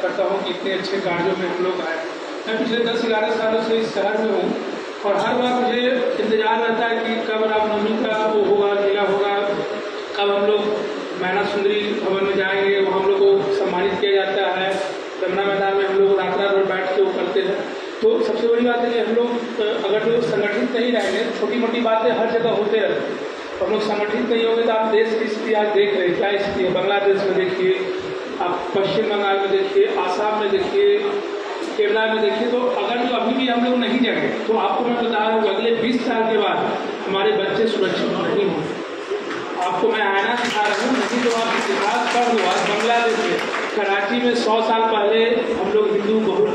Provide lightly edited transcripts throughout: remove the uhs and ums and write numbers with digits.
करता हूँ कि इतने अच्छे कार्यों में हम लोग आए। मैं पिछले 10-11 सालों से इस शहर में हूँ और हर बार मुझे इंतजार रहता है कि कब रामनवमी का वो होगा, मेला होगा, कब हम लोग मैना सुंदरी भवन में जाएंगे, वहाँ हम लोग को सम्मानित किया जाता है। गन्ना मैदान में हम लोग रात रात बैठ के वो करते हैं। तो सबसे बड़ी बात है कि हम लोग अगर जो संगठित नहीं रहेंगे, छोटी मोटी बातें हर जगह होते रहते हैं। हम लोग संगठित नहीं होंगे तो आप देश की स्थिति आज देख रहे हैं, क्या स्थिति है। बांग्लादेश में देखिए, आप पश्चिम बंगाल में देखिए, आसाम में देखिए, केरला में देखिए। तो अगर जो अभी भी हम लोग नहीं जगे तो आपको मैं बता रहा हूँ अगले 20 साल के बाद हमारे बच्चे सुरक्षित नहीं होंगे। आपको मैं आईना दिखा रहा हूँ, नहीं तो आप इतिहास पढ़ लो। आज बांग्लादेश में कराची में 100 साल पहले हम लोग हिंदू बहुल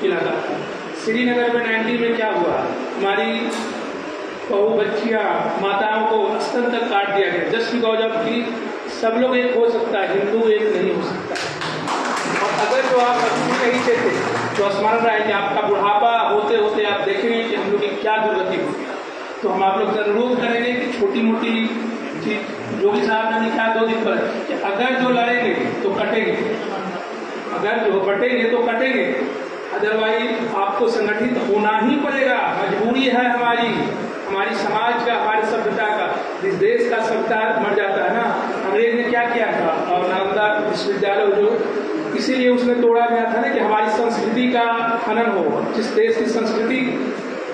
इलाका था। श्रीनगर में 90 में क्या हुआ, हमारी बहू बच्चियाँ माताओं को स्तन तक काट दिया गया जस्ट बिकॉज ऑफ कि सब लोग एक हो सकता है, हिंदू एक नहीं हो सकता। और अगर जो आप अभी नहीं देते तो स्मरण रहे कि आपका बुढ़ापा होते होते आप देखेंगे कि हम लोग की क्या दुर्गति होगी। तो हम आप लोग से अनुरोध करेंगे कि छोटी मोटी चीज योगी साहब ने लिखा 2 दिन पर कि अगर जो लड़ेंगे तो कटेंगे, अगर जो बटेंगे तो कटेंगे, अदरवाइज आपको संगठित होना ही पड़ेगा। मजबूरी है हमारी समाज का, हमारी सभ्यता का, इस देश का सभ्यता मर जाता है ना। अंग्रेज ने क्या किया था, और नालंदा विश्वविद्यालय जो इसीलिए उसने तोड़ा गया था ना कि हमारी संस्कृति का हनन हो। जिस देश की संस्कृति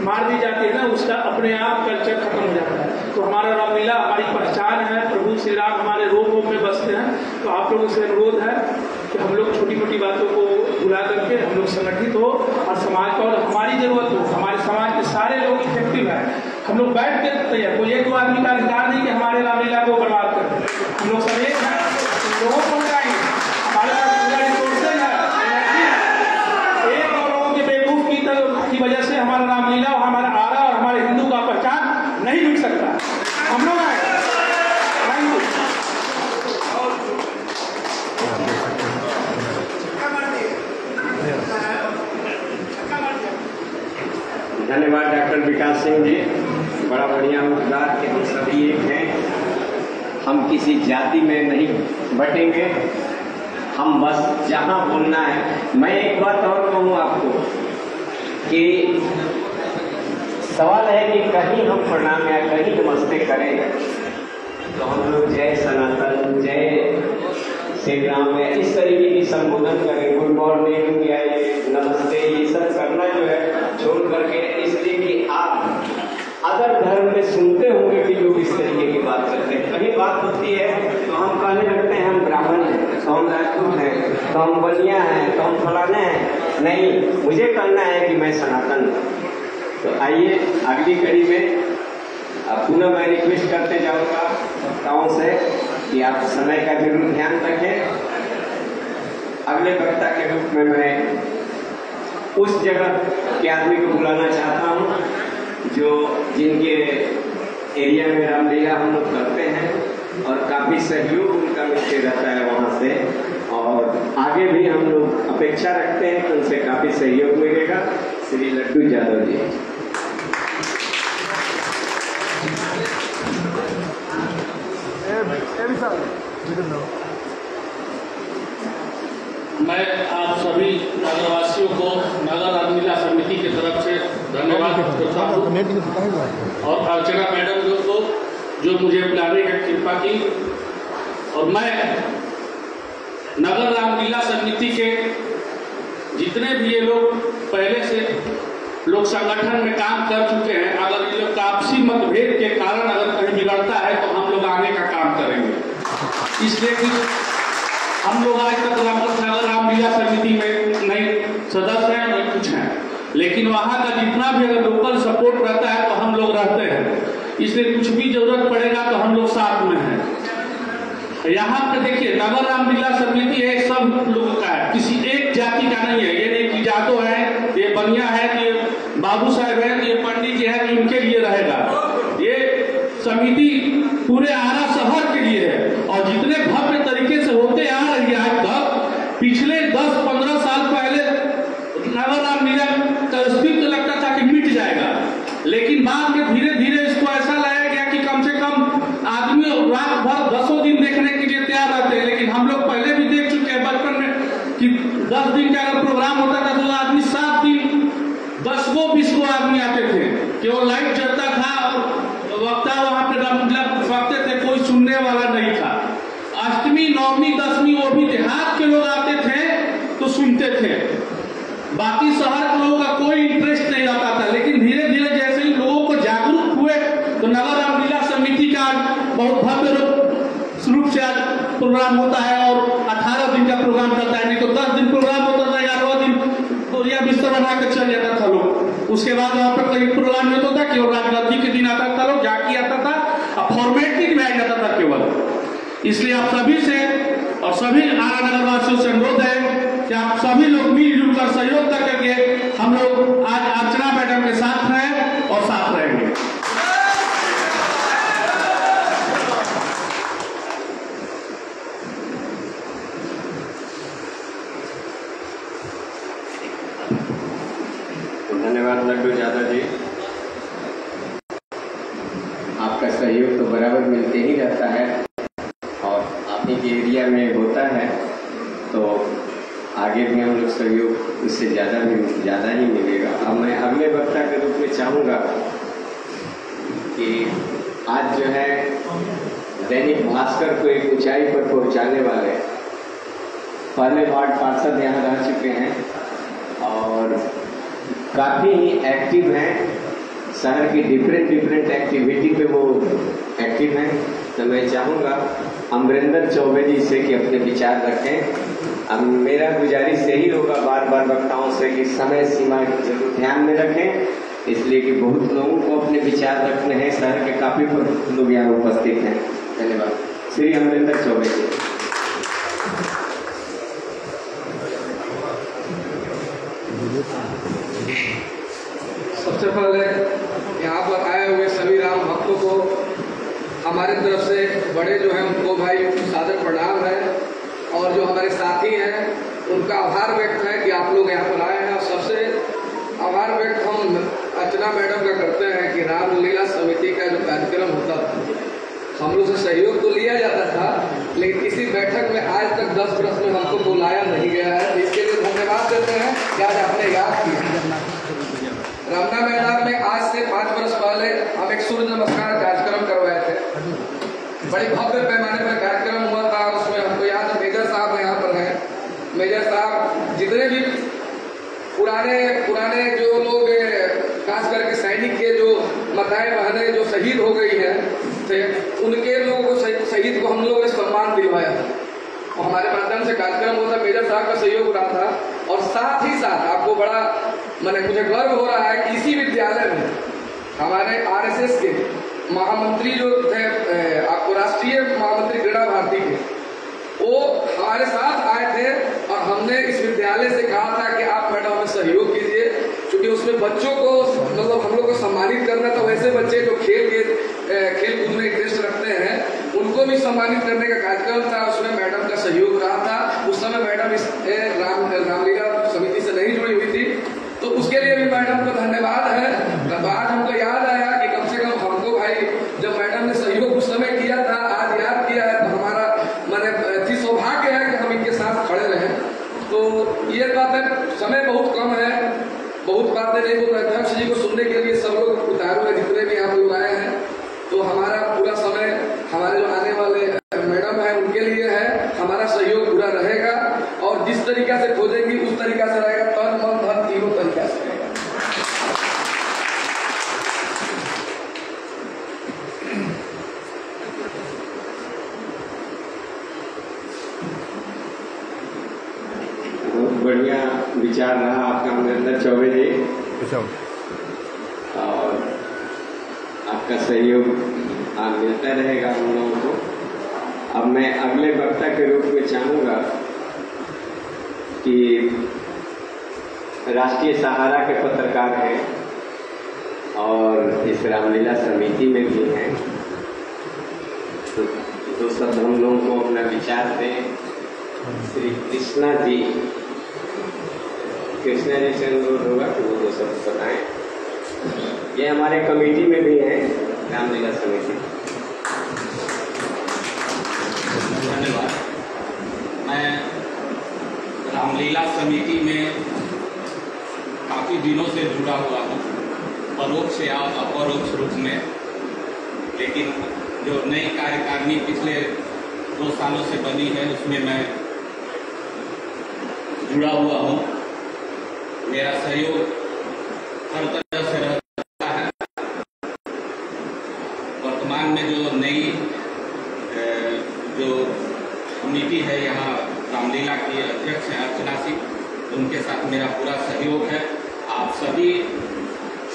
मार दी जाती है ना, उसका अपने आप कल्चर खत्म हो जाता है। तो हमारा रामलीला हमारी पहचान है, प्रभु श्री राम हमारे रोम रोम में बसते हैं। तो आप लोगों से अनुरोध है कि हम लोग छोटी मोटी बातों को भुला करके हम लोग संगठित हो और समाज का, और हमारी जरूरत हो, हमारे समाज के सारे लोग इफेक्टिव है। हम लोग बैठ के तैयार, कोई एक दो आदमी का अधिकार नहीं कि हमारे रामलीला को बर्बाद कर दे। हम लोग सब एक हैं, लोगों को बताएंगे, हमारे पास पूरा रिसोर्सेज है, एनर्जी है। एक और लोगों के बेवकूफ की वजह से हमारा रामलीला और हमारा आरा और हमारे हिंदू का पहचान नहीं मिट सकता। हम लोग आए। धन्यवाद डॉक्टर विकास सिंह जी, बड़ा बढ़िया मुद्दा कि हम सभी एक हैं, हम किसी जाति में नहीं बटेंगे, हम बस जहाँ बोलना है। मैं एक बात और कहूँ आपको कि सवाल है कि कहीं हम प्रणाम या कहीं नमस्ते करें तो हम लोग जय सनातन, जय श्री राम या इस तरीके की संबोधन करें, गुड मॉर्निंग या नमस्ते, ये सब करना जो है छोड़ करके, इसलिए कि आप अदर धर्म में सुनते होंगे कि लोग इस तरीके की बात करते हैं। कहीं बात होती है तो हम कहने लगते हैं हम ब्राह्मण हैं, तो हम राजपूत हैं, तो हम बलिया हैं, तो हम फलाने हैं। नहीं, मुझे कहना है कि मैं सनातन हूँ। तो आइए अगली कड़ी में पुनः मैं रिक्वेस्ट करते जाऊँगा वक्ताओं से कि आप समय का जरूर ध्यान रखें। अगले वक्ता के रूप में मैं उस जगह के आदमी को बुलाना चाहता हूँ जो जिनके एरिया में रामलीला हम लोग करते हैं और काफ़ी सहयोग उनका मिलते रहता है वहाँ से, और आगे भी हम लोग अपेक्षा रखते हैं कि उनसे काफ़ी सहयोग मिलेगा। श्री लड्डू यादव जी। मैं आप सभी नगरवासियों को नगर रामलीला समिति की तरफ से धन्यवाद करता हूँ और अर्चना मैडम को जो मुझे बुलाने की कृपा की। और मैं नगर रामलीला समिति के जितने भी ये लोग पहले से लोग संगठन में काम कर चुके हैं, अगर ये लोग आपसी मतभेद के कारण अगर कहीं बिगड़ता है तो हम लोग आगे का काम करेंगे। इसलिए कि हम लोग आज तक नगर रामलीला समिति में नहीं सदस्य हैं, नहीं कुछ हैं, लेकिन वहाँ का जितना भी अगर लोकल सपोर्ट रहता है तो हम लोग रहते हैं। इसलिए कुछ भी जरूरत पड़ेगा तो हम लोग साथ में हैं। यहाँ पे देखिए नगर रामलीला समिति है, सब लोगों का है, किसी एक जाति का नहीं है। ये नहीं कि जादव है, ये बनिया है, ये बाबू साहब है, ये पंडित जी है, इनके लिए रहेगा। ये समिति पूरे आरा शहर के लिए है और जितने भव्य तरीके से होते आ रही है आज तक, पिछले 10-15 साल पहले नगर रामलीला का अस्तित्व लगता था कि मिट जाएगा, लेकिन बाद में धीरे धीरे इसको ऐसा लाया गया कि कम से कम आदमी रात भर 10 दिन देखने के लिए तैयार रहते हैं। लेकिन हम लोग पहले भी देख चुके हैं बचपन में कि 10 दिन का अगर प्रोग्राम होता था तो आदमी 7 दिन 10-20 आदमी आते थे, केवल लाइट जलता था और वक्ता वहां पे मतलब वक्ते थे, कोई सुनने वाला नहीं था। अष्टमी, नवमी, दसवीं वो भी देहात के लोग आते थे तो सुनते थे, बाकी शहर के लोगों का कोई इंटरेस्ट नहीं आता था। लेकिन धीरे धीरे जैसे ही लोगों को जागरूक हुए तो नगर रामलीला समिति का बहुत भव्य रूप से आज प्रोग्राम होता है और 18 दिन का प्रोग्राम चलता है। नहीं तो 10 दिन प्रोग्राम होता था, 11वां दिन बोरिया बिस्तर बना कर चल जाता था लोग। उसके बाद वहाँ पर कोई प्रोग्राम नहीं होता था, केवल राजगद्दी के दिन आता था, लोग जाके आता था और फॉर्मेलिटी में आ जाता था केवल। इसलिए आप सभी से और सभी आरा नगर वासियों से अनुरोध है कि आप सभी लोग मिलजुल कर सहयोग करके हम लोग आज अर्चना मैडम के साथ हैं और साथ रहेंगे। धन्यवाद लड्डू यादव जी, आपका सहयोग तो बराबर मिलते ही रहता है और आप ही के एरिया में होता है तो आगे भी हम लोग सहयोग उससे ज़्यादा ही मिलेगा। अब मैं अगले वक्ता के रूप में चाहूँगा कि आज जो है दैनिक भास्कर को एक ऊंचाई पर पहुँचाने वाले पहले वार्ड पार्षद यहाँ रह चुके हैं और काफ़ी एक्टिव हैं, शहर की डिफरेंट एक्टिविटी पे वो एक्टिव हैं। तो मैं चाहूँगा अमरिंदर चौबे जी से कि अपने विचार रखें। अब मेरा गुजारिश यही होगा बार बार वक्ताओं से कि समय सीमा जरूर ध्यान में रखें, इसलिए कि बहुत लोगों को अपने विचार रखने हैं, शहर के काफ़ी लोग यहाँ उपस्थित हैं। धन्यवाद। श्री अमरिंदर चौबे जी। सबसे पहले यहाँ पर आए हुए सभी राम भक्तों को हमारे तरफ से बड़े जो हैं उनको भाई सादर प्रणाम है और जो हमारे साथी हैं उनका आभार व्यक्त है कि आप लोग यहाँ पर आए हैं। और सबसे आभार व्यक्त हम अर्चना मैडम का करते हैं कि रामलीला समिति का जो कार्यक्रम होता था हम लोग से सहयोग तो लिया जाता था, लेकिन किसी बैठक में आज तक 10 वर्ष में हमको बुलाया नहीं गया है। तो इसके लिए धन्यवाद देते हैं कि आज आपने याद किया। रामना मैदान में आज से 5 वर्ष पहले हम एक सूर्य नमस्कार कार्यक्रम करवाए थे, बड़ी भव्य पैमाने पर कार्यक्रम हुआ था। उसमें हमको याद है मेजर साहब यहाँ पर हैं, मेजर साहब जितने भी पुराने जो लोग खास करके सैनिक के जो माताएं बहनें जो शहीद हो गई हैं थे उनके लोगों को शहीद को हम लोगों ने सम्मान दिलवाया था और हमारे माध्यम से कार्यक्रम होता, मेजर साहब का सहयोग रहा था। और साथ ही साथ आपको बड़ा मुझे गर्व हो रहा है कि इसी विद्यालय में हमारे आरएसएस के महामंत्री जो थे, आपको राष्ट्रीय महामंत्री क्रीड़ा भारती के, वो हमारे साथ आए थे और हमने इस विद्यालय से कहा था कि आप मैडम हमें सहयोग कीजिए, क्योंकि उसमें बच्चों को मतलब हम लोग को सम्मानित करना था। वैसे बच्चे जो खेल कूद में इंटरेस्ट रखते हैं उनको भी सम्मानित करने का कार्यक्रम था, उसमें मैडम का सहयोग रहा था। उस समय मैडम इस रामलीला समिति से नहीं जुड़ी हुई थी, तो उसके लिए भी मैडम को धन्यवाद है। आज हमको याद आया कि कम से कम हमको भाई जब मैडम ने सहयोग उस समय किया था आज याद किया है, तो हमारा सौभाग्य है कि हम इनके साथ खड़े रहे। तो ये बात है, समय बहुत कम है, बहुत बातें नहीं बोल रहे। अध्यक्ष जी को सुनने के लिए सब लोग उतारू है, जितने भी यहाँ लोग आए हैं, तो हमारा पूरा समय हमारे जो आने वाले मैडम है उनके लिए है। हमारा सहयोग पूरा रहेगा और जिस तरीका से खोजेंगी उस तरीका से रहेगा, तन मन धन तीनों तरीका से रहेगा। बढ़िया विचार रहा आपका अमरिंदर चौबे जी और आपका सहयोग मिलता रहेगा हम लोगों को। अब मैं अगले वक्ता के रूप में चाहूँगा कि राष्ट्रीय सहारा के पत्रकार हैं और इस रामलीला समिति में भी हैं, तो सब हम लोगों को अपना विचार दें। श्री कृष्णा जी से अनुरोध होगा कि वो सब बताएं। ये हमारे कमेटी में भी हैं, रामलीला समिति। धन्यवाद। मैं राम रामलीला समिति में काफ़ी दिनों से जुड़ा हुआ हूँ, परोक्ष या अपरोक्ष रूप में। लेकिन जो नई कार्यकारिणी पिछले 2 सालों से बनी है उसमें मैं जुड़ा हुआ हूँ। मेरा सहयोग हर तरह से रहता है। वर्तमान में जो नई जो कमेटी है यहाँ रामलीला की अध्यक्ष हैं अर्चना सिंह, उनके साथ मेरा पूरा सहयोग है। आप सभी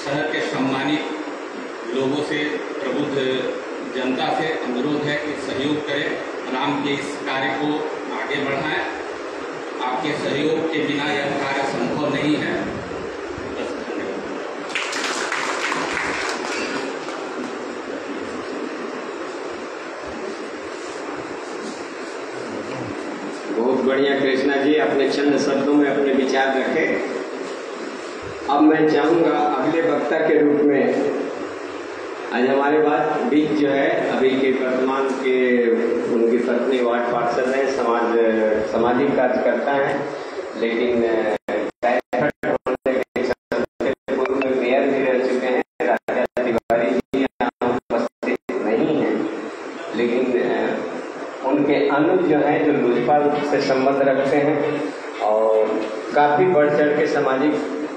शहर के सम्मानित लोगों से, प्रबुद्ध जनता से अनुरोध है कि सहयोग करें, राम के इस कार्य को आगे बढ़ाएं। आपके सहयोग के बिना यह कार्य संभव नहीं है। बस धन्यवाद। बहुत बढ़िया कृष्णा जी, अपने चंद शब्दों में अपने विचार रखे। अब मैं चाहूँगा अगले वक्ता के रूप में, आज हमारे पास बीच जो है अभी के वर्तमान के उनकी पत्नी वार्ड पार्षद हैं, सामाजिक कार्यकर्ता हैं, लेकिन पूर्व में मेयर भी रह चुके हैं। राजा तिवारी जी यहाँ उपस्थित नहीं हैं, लेकिन उनके अनुज जो है जो लोजपा से संबंध रखते हैं और काफ़ी बढ़ चढ़ के सामाजिक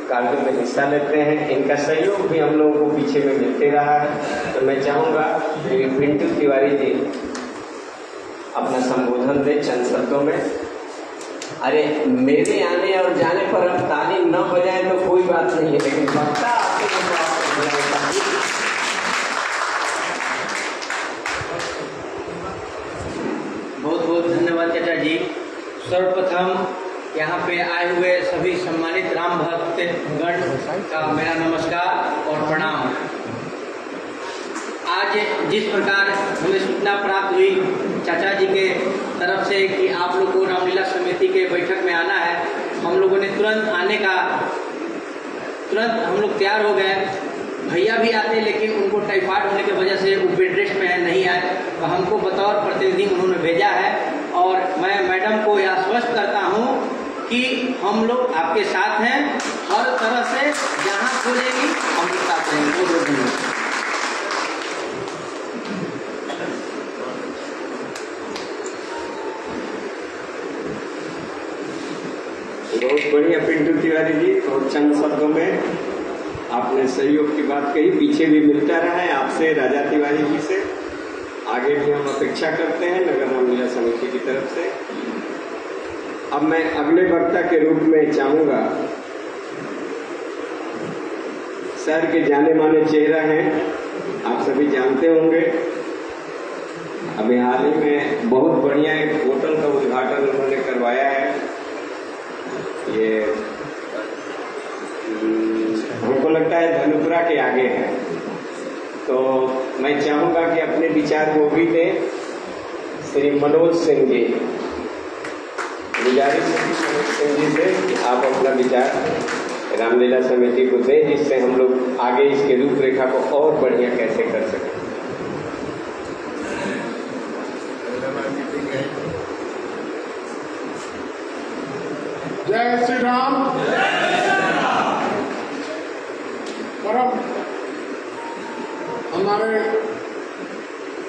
कार्यों में हिस्सा लेते हैं। इनका सहयोग भी हम लोगों को पीछे में मिलते रहा है। तो मैं चाहूँगा कि पिंटू तिवारी जी अपना संबोधन दें चंद शब्दों में। अरे मेरे आने और जाने पर अब ताली न बजाए तो कोई बात नहीं है, लेकिन वक्ता आपके बहुत बहुत धन्यवाद चाचा जी। सर्वप्रथम यहाँ पे आए हुए सभी सम्मानित राम भक्त गण का मेरा नमस्कार और प्रणाम। आज जिस प्रकार हमें सूचना प्राप्त हुई चाचा जी के तरफ से कि आप लोग को रामलीला समिति के बैठक में आना है, हम लोगों ने तुरंत हम लोग तैयार हो गए। भैया भी आते लेकिन उनको टाइफाइड होने की वजह से वो बेड रेस्ट में नहीं आए, तो हमको बतौर प्रतिनिधि उन्होंने भेजा है। और मैं मैडम को यह आश्वस्त करता हूँ कि हम लोग आपके साथ हैं, हर तरह से जहाँ खोलेंगी हम लोग साथ रहेंगे। बहुत धन्यवाद। बहुत बढ़िया पिंटू तिवारी जी, और चंद शब्दों में आपने सहयोग की बात कही। पीछे भी मिलता रहा है आपसे, राजा तिवारी जी से। आगे भी हम अपेक्षा करते हैं नगर रामलीला समिति की तरफ से। अब मैं अगले वक्ता के रूप में चाहूँगा, शहर के जाने माने चेहरा हैं, आप सभी जानते होंगे। अभी हाल ही में बहुत बढ़िया एक होटल का उद्घाटन उन्होंने करवाया है। ये हमको लगता है धनुपुरा के आगे है। तो मैं चाहूँगा कि अपने विचार वो भी दें। श्री मनोज सिंह जी, गुजारिश मनोज सिंह जी से कि आप अपना विचार रामलीला समिति को दें, जिससे हम लोग आगे इसके रूपरेखा को और बढ़िया कैसे कर सकें। जय श्री राम। परम हमारे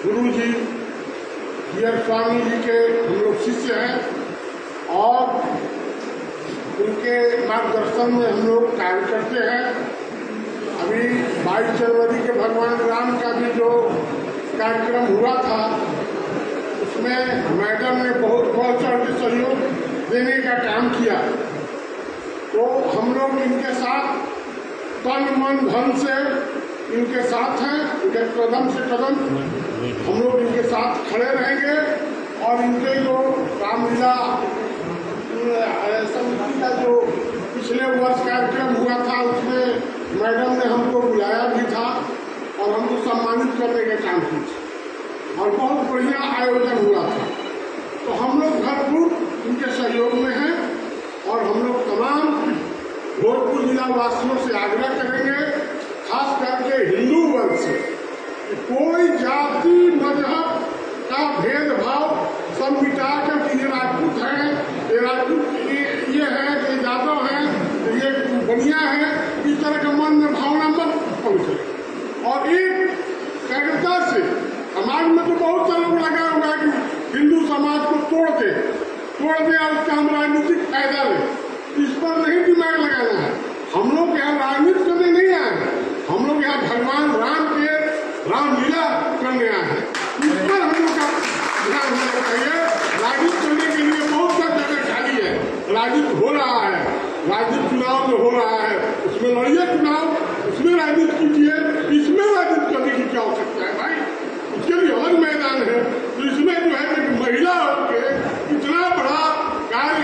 गुरु जी वीर स्वामी जी के हम लोग शिष्य हैं और उनके मार्गदर्शन में हम लोग कार्य करते हैं। अभी 22 जनवरी के भगवान राम का भी जो कार्यक्रम हुआ था उसमें मैडम ने बहुत बढ़ चढ़ के सहयोग देने का काम किया। तो हम लोग इनके साथ तन मन धन से इनके साथ हैं, इनके कदम से कदम हम लोग इनके साथ खड़े रहेंगे। और इनके जो रामलीला समिति का जो पिछले वर्ष कार्यक्रम हुआ था उसमें मैडम ने हमको बुलाया भी था और हमको सम्मानित करने के काम किए और बहुत बढ़िया आयोजन हुआ था। तो हम लोग भरपूर इनके सहयोग में हैं और हम लोग तमाम भोजपुर जिला वासियों से आग्रह करेंगे, खास करके हिंदू वर्ग से, कि कोई जाति मजहब का भेदभाव सब मिटा कर ये राजपूत हैं, ये राजपूत ये बढ़िया है, इस तरह का मन में भावना मत पहुँचे। और एक कार्यकर्ता से समाज में तो बहुत सारे लोग लगा हुआ है कि हिंदू समाज को तोड़ दे और उसका हम राजनीतिक फायदा ले। इस पर नहीं दिमाग लगाना है। हम लोग यहाँ राजनीति करने नहीं आए हैं, हम लोग यहाँ भगवान राम के रामलीला करने आए हैं। इस पर हम लोग का ध्यान होना चाहिए। राजनीति करने के लिए बहुत सा जगह खाली है, राजनीति हो रहा है, राजनीति चुनाव में हो रहा है, उसमें लड़िए चुनाव, उसमें राजनीति कीजिए। इसमें राजनीति करने की क्या आवश्यकता है भाई? उसके लिए अलग मैदान है। तो इसमें जो है कि महिला के इतना बड़ा कार्य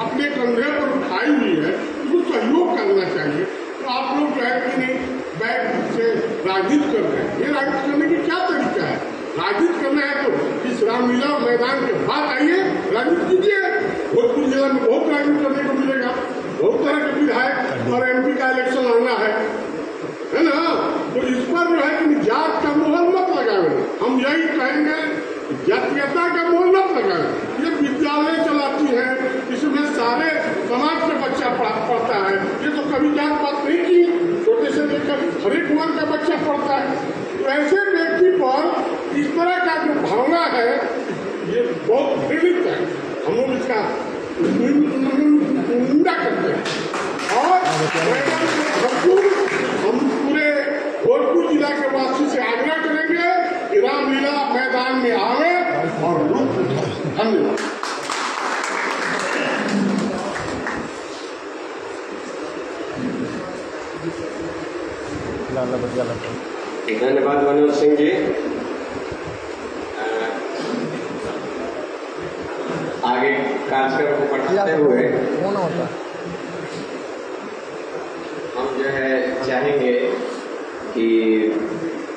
अपने कंधे पर उठाई हुई है, उसको सहयोग करना चाहिए। तो आप लोग जो है कि नहीं बैठ से राजनीति कर रहे हैं, ये राजनीति करने की क्या तरीका है? राजनीति करना है तो इस रामलीला मैदान के बाद आइए, राजनीति कीजिए। भोजपुर जिला में बहुत राजनीति करने को मिलेगा, बहुत तरह के विधायक और MP का इलेक्शन लड़ना है ना। तो इस पर जो है कि जात का मोहर मत लगावे। हम यही कहेंगे, जातीयता का मोहर मत लगावे। ये विद्यालय चलाती है, इसमें सारे समाज का बच्चा पढ़ता है। ये तो कभी जात पात नहीं की, छोटे से लेकर हर एक वर्ग का बच्चा पढ़ता है। तो ऐसे व्यक्ति पर इस तरह का जो भावना है, ये बहुत घृणित है। हम लोग इसका निंदा करते हैं। और हम पूरे भोजपुर जिला के वासी से आग्रह करेंगे कि रामलीला मैदान में आवे और रुक। धन्यवाद। धन्यवाद मनोज सिंह जी। आगे कार्यक्रम को बढ़ाते हुए हम जो है चाहेंगे कि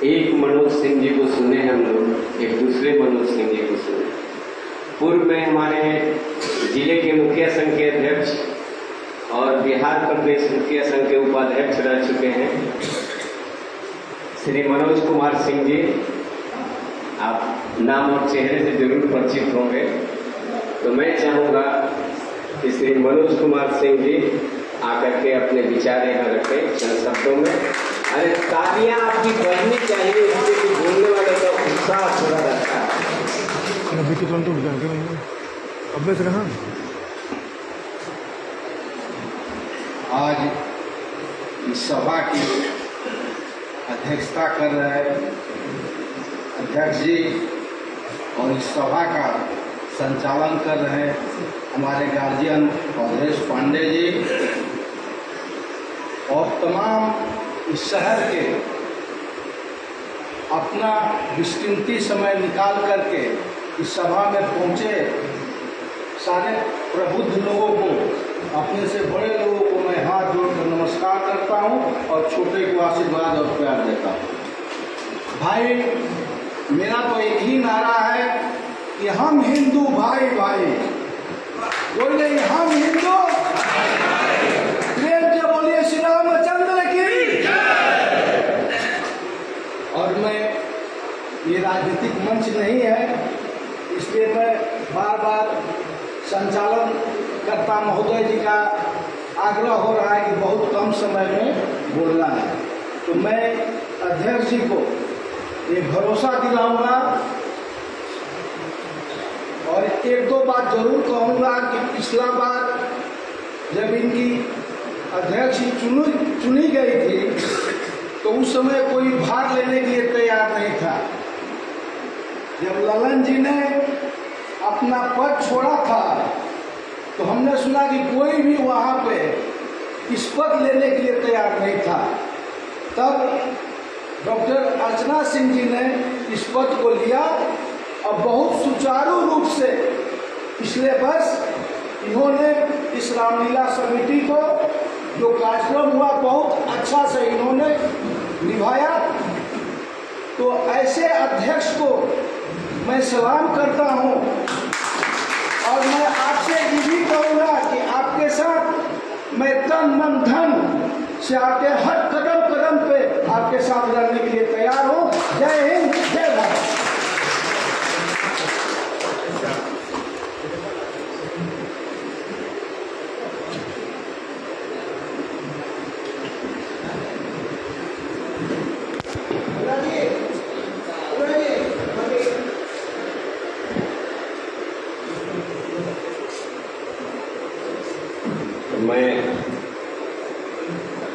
एक मनोज सिंह जी को सुने, हम लोग एक दूसरे मनोज सिंह जी को सुने। पूर्व में हमारे जिले के मुखिया संघ के अध्यक्ष और बिहार प्रदेश मुखिया संघ के उपाध्यक्ष रह चुके हैं श्री मनोज कुमार सिंह जी। आप नाम और चेहरे से जरूर परिचित होंगे। तो मैं चाहूँगा कि श्री मनोज कुमार सिंह जी आकर के अपने विचार यहाँ रखें चंद शब्दों में। अरे तालियां आपकी बढ़नी चाहिए, इससे कि बोलने वाले का उत्साह थोड़ा रहता है। आज इस सभा की अध्यक्षता कर रहे अध्यक्ष जी और इस सभा का संचालन कर रहे हमारे गार्जियन अवधेश पांडे जी और तमाम इस शहर के अपना विस्कीमती समय निकाल करके इस सभा में पहुँचे सारे प्रबुद्ध लोगों को, अपने से बड़े लोगों को मैं हाथ जोड़कर नमस्कार करता हूँ और छोटे को आशीर्वाद और प्यार देता हूँ। भाई, मेरा तो एक ही नारा है कि हम हिंदू भाई भाई, बोले हम हिंदू, प्रेम से बोलिए श्री रामचंद्र की। और मैं, ये राजनीतिक मंच नहीं है, इसलिए मैं बार बार संचालन कर्ता महोदय जी का आग्रह हो रहा है कि बहुत कम समय में बोलना है। तो मैं अध्यक्ष जी को ये भरोसा दिलाऊंगा और एक दो बात जरूर कहूँगा कि पिछला बार जब इनकी अध्यक्ष चुनी गई थी तो उस समय कोई भाग लेने के लिए तैयार नहीं था। जब ललन जी ने अपना पद छोड़ा था तो हमने सुना कि कोई भी वहाँ पे इस पद लेने के लिए तैयार नहीं था। तब डॉक्टर अर्चना सिंह जी ने इस पद को लिया और बहुत सुचारू रूप से पिछले वर्ष इन्होंने इस रामलीला समिति को जो कार्यक्रम हुआ बहुत अच्छा से इन्होंने निभाया। तो ऐसे अध्यक्ष को मैं सलाम करता हूं और मैं आपसे ये भी कहूँगा कि आपके साथ मैं तन मन धन से आपके हर कदम कदम पे आपके साथ लड़ने के लिए तैयार हूँ। जय हिंद, जय भारत। मैं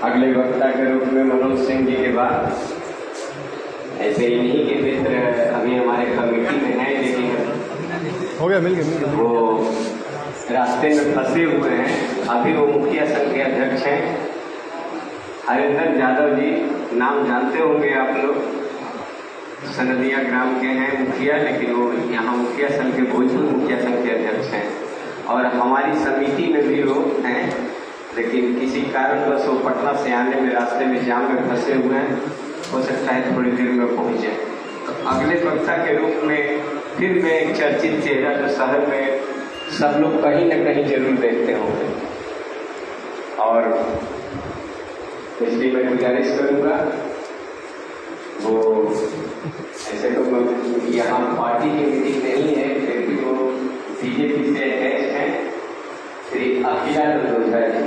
अगले वक्ता के रूप में मनोज सिंह जी के बाद ऐसे इन्हीं के मित्र अभी हमारे कमेटी में हैं, लेकिन हो गया, मिल गया वो रास्ते में फंसे हुए हैं। अभी वो मुखिया संघ के अध्यक्ष हैं, हरिंदर यादव जी, नाम जानते होंगे आप लोग, सनदिया ग्राम के हैं मुखिया, लेकिन वो यहाँ मुखिया संघ के भोजपुर मुखिया संघ के अध्यक्ष हैं। और हमारी समिति में भी लोग हैं, लेकिन किसी कारणवश वो पटना से आने में रास्ते में जाम में फंसे हुए हैं, हो सकता है थोड़ी देर में पहुँचे। तो अगले वक्ता के रूप में फिर मैं एक चर्चित चेहरा जो शहर में सब लोग कहीं न कहीं जरूर देखते होंगे, और इसलिए मैं गुजारिश करूँगा, वो ऐसे तो यहाँ पार्टी की मीटिंग नहीं है, फिर भी वो बीजेपी से अध्यक्ष हैं श्री अखिलानंद ओझा जी,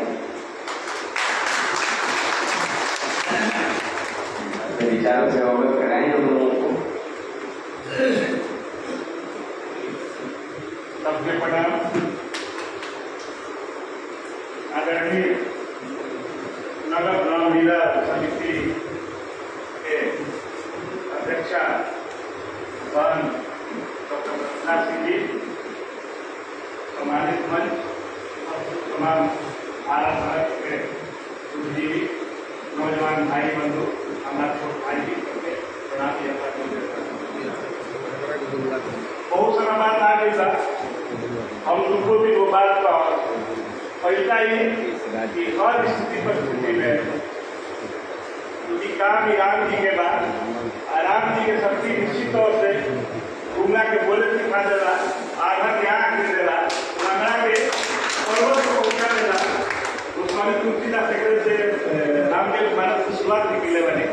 विचारों से अवगत कराएं हम लोगों को। सबसे प्रणाम। आदरणीय नगर रामलीला समिति के अध्यक्षा बहन डॉक्टर रत्ना सिंह जी, सम्मानित मंच, तमाम आला समाज के बुद्धिजीवी, नौजवान भाई बंधु, हमारा छोट भाई जी करके प्रणाम किया। बहुत सारा बात आ गई था, हम लोगों भी वो बात का पहला ही कि हर स्थिति परिस्थिति में क्योंकि काम राम जी के बाद राम जी के शक्ति निश्चित तौर से घूमना के बोले सिखा देला, आधा के आँख दे देला, लंगड़ा के पर्वत को पहुँचा देला, स्वामी तुलसीदास से रामदेव मानव की शुरुआत निकले बने।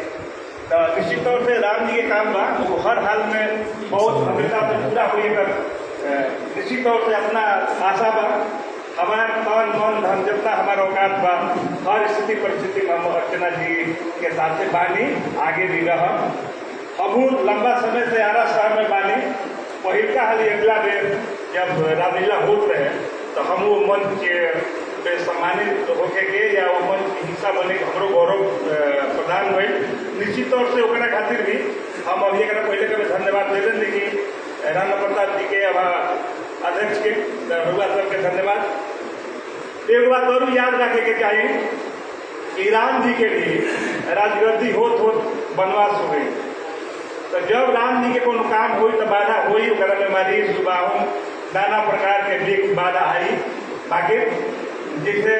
तो निश्चित तौर से राम जी के काम बा वो हर हाल में बहुत हमेशा से पूरा होकर निश्चित तौर से अपना आशा बा, हमारा तन मन धन जितना हमारा औकात बा, हर स्थिति परिस्थिति में हम अर्चना जी के साथ से बानी आगे भी रह। हम लंबा समय से आरा शहर में बानी, पहिल का हाल अगला बेर जब रामलीला होत रहे तो हम वो मंच के सम्मानित होके के या वो मंच के हिस्सा बने हमरो गौरव प्रदान हुए। निश्चित तौर से ओकरा खातिर भी हम अभी एक पहले कभी धन्यवाद दे दें कि राणा प्रताप जी के अध्यक्ष के रघुआ साहब के धन्यवाद। एक बात और याद रखे के चाहिए कि राम जी के लिए राजगद्दी होत वनवास हो गई, तो जब राम जी के कोनो काम हुई तो बाधा हुई, ओकरा में मारी सुबाहों नाना प्रकार के विघ्न बाधा आई, बाकी जिससे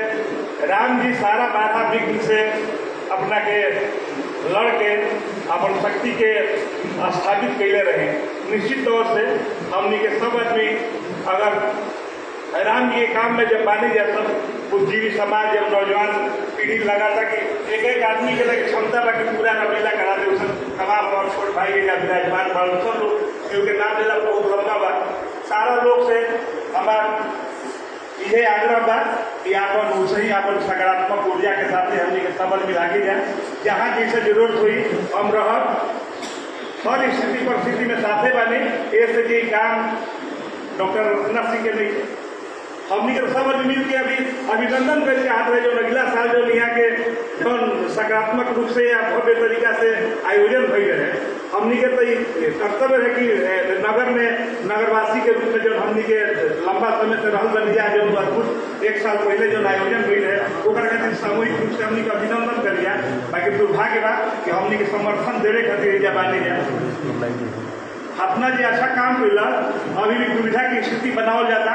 राम जी सारा बाधा विघ्न से अपना के लड़ के अपन शक्ति के स्थापित कैले रहे। निश्चित तौर से हमनी के सब आदमी अगर राम जी के काम में जब बानी जाए तब बुद्धिजीवी समाज जब नौजवान पीढ़ी लगा था कि एक एक आदमी के लिए क्षमता बाकी पूरा रमेला करा दे, उसे तमाम और छोट भाई या विराजमान बालसन लोग क्योंकि नाम लेना बहुत लंबा बा, सारा लोग से हमारा यह आग्रह बा कि आपन उसे ही आपन सकारात्मक ऊर्जा के साथ हमने के सबल में लागे जाए, जहाँ जैसे जरूरत हुई हम रह हर स्थिति परिस्थिति में साथे बने। ऐसे जी काम डॉक्टर रत्ना सिंह के नहीं हमने के सब मिल के अभी अभिनंदन करके हाथ रहे जो अगला साल जो यहाँ के जो सकारात्मक रूप से या भव्य तरीका से आयोजन हो रहे हमने के तो कर्तव्य है कि नगर में नगरवासी के रूप में जो हमने के लंबा समय से रहल बन गया जो अद्भुत एक साल पहले जो आयोजन हुई है खातिर सामूहिक रूप से हमने अभिनंदन कर लिया। बाकी दुर्भाग्य बा कि हमने के समर्थन देने खातिर जा बानी जाए अपना जो अच्छा काम कैला अभी भी दुविधा की स्थिति बनावल जाता,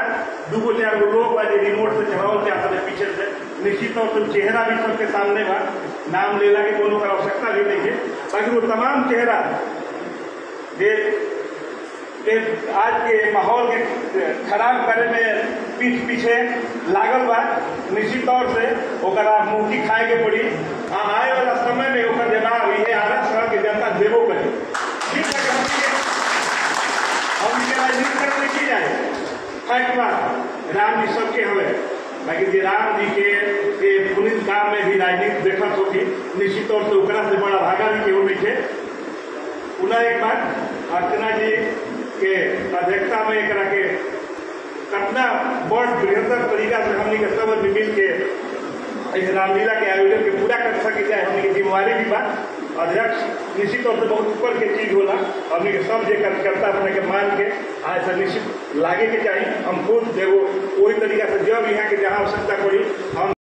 दूगो चार गो लोग बा रिमोट से चलावल जाता है पीछे से, निश्चित तौर से चेहरा भी सबके सामने बा, नाम लेला के कोनो का आवश्यकता भी नहीं है। बाकी वो तमाम चेहरा आज के माहौल के खराब करे में पीठ पीछे लागल बा, निश्चित तौर से ओकरा मुक्ति खाए के पड़ी। आने वाला समय में ओकर जवाब ये आरा शहर की जनता देवो करी करने की जाए फैक्ट बात राम जी सबके हुए, बाकी जी राम जी के पुलिस काम में भी राजनीति देखत होगी, निश्चित तौर से ओकरा से बड़ा भागा भी केवल नहीं है। पुनः एक बार अर्चना जी के अध्यक्षता में एक के कितना बड़ बृहत्तर तरीका से हमने के सब मिल के इस रामलीला के आयोजन के पूरा कर सके चाहे हमने की जिम्मेवारी भी बा। अध्यक्ष निश्चित तौर से बहुत ऊपर के चीज होला, हमने के सब जे कार्यकर्ता अपने के मान के ऐसा निश्चित लागे के चाहिए। हम खुद देखो कोई तरीका से जब यहाँ के जहाँ आवश्यकता पड़ी हम